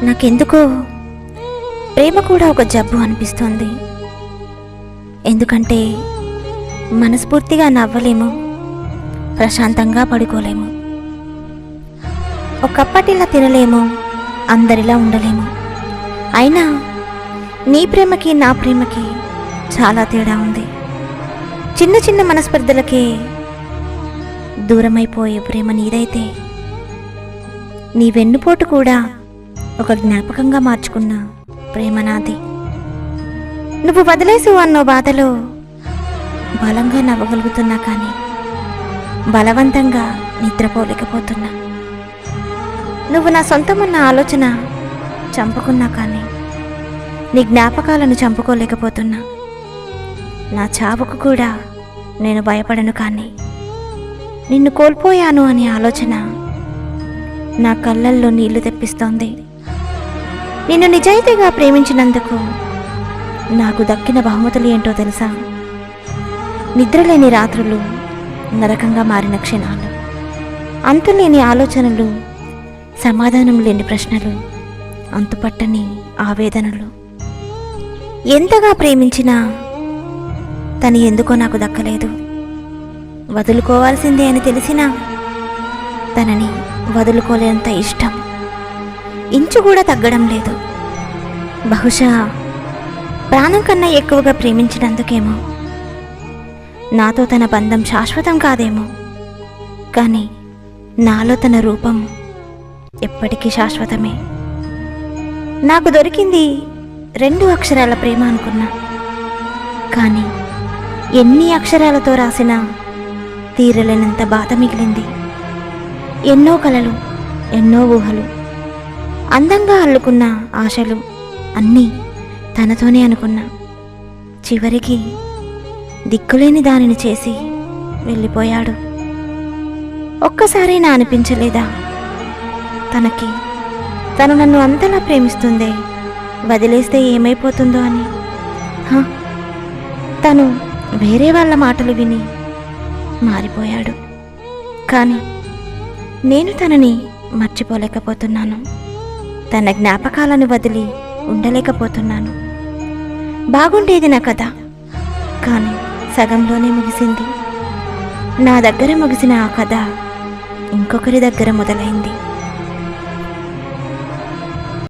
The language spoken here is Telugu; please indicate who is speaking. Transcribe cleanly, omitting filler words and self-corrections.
Speaker 1: నాకెందుకో ప్రేమ కూడా ఒక జబ్బు అనిపిస్తోంది. ఎందుకంటే మనస్ఫూర్తిగా నవ్వలేము, ప్రశాంతంగా పడుకోలేము, ఒకప్పటిలా తినలేము, అందరిలా ఉండలేము. అయినా నీ ప్రేమకి నా ప్రేమకి చాలా తేడా ఉంది. చిన్న చిన్న మనస్పర్ధలకే దూరమైపోయే ప్రేమ నీదైతే, నీ వెన్నుపోటు కూడా ఒక జ్ఞాపకంగా మార్చుకున్న ప్రేమ నాది. నువ్వు వదిలేసు అన్నో బాధలో బలంగా నవ్వగలుగుతున్నా, కానీ బలవంతంగా నిద్రపోలేకపోతున్నా. నువ్వు నా సొంతమన్న ఆలోచన చంపుకున్నా, కానీ నీ జ్ఞాపకాలను చంపుకోలేకపోతున్నా. నా చావుకు కూడా నేను భయపడను, కానీ నిన్ను కోల్పోయాను అనే ఆలోచన నా కళ్ళల్లో నీళ్లు తెప్పిస్తోంది. నిన్ను నిజాయితీగా ప్రేమించినందుకు నాకు దక్కిన బహుమతులు ఏంటో తెలుసా? నిద్రలేని రాత్రులు, నరకంగా మారిన క్షణాలు, అంతులేని ఆలోచనలు, సమాధానం లేని ప్రశ్నలు, అంతుపట్టని ఆవేదనలు. ఎంతగా ప్రేమించినా తను ఎందుకో నాకు దక్కలేదు. వదులుకోవాల్సిందే అని తెలిసినా తనని వదులుకోలేనంత ఇష్టం ఇంచు కూడా తగ్గడం లేదు. బహుశా ప్రాణం కన్నా ఎక్కువగా ప్రేమించినందుకేమో. నాతో తన బంధం శాశ్వతం కాదేమో, కానీ నాలో తన రూపం ఎప్పటికీ శాశ్వతమే. నాకు దొరికింది 2 అక్షరాల ప్రేమ అనుకున్నా, కానీ ఎన్ని అక్షరాలతో రాసినా తీరలేనంత బాధ మిగిలింది. ఎన్నో కలలు, ఎన్నో ఊహలు, అందంగా అల్లుకున్న ఆశలు అన్నీ తనతోనే అనుకున్నా. చివరికి దిక్కులేని దానిని చేసి వెళ్ళిపోయాడు. ఒక్కసారైనా అనిపించలేదా తను నన్ను అంతలా ప్రేమిస్తుందే, వదిలేస్తే ఏమైపోతుందో అని? తను వేరే వాళ్ళ మాటలు విని మారిపోయాడు, కానీ నేను తనని మర్చిపోలేకపోతున్నాను. తన జ్ఞాపకాలను వదిలి ఉండలేకపోతున్నాను. బాగుండేది నా కథ, కానీ సగంలోనే ముగిసింది. నా దగ్గర ముగిసిన ఆ కథ ఇంకొకరి దగ్గర మొదలైంది.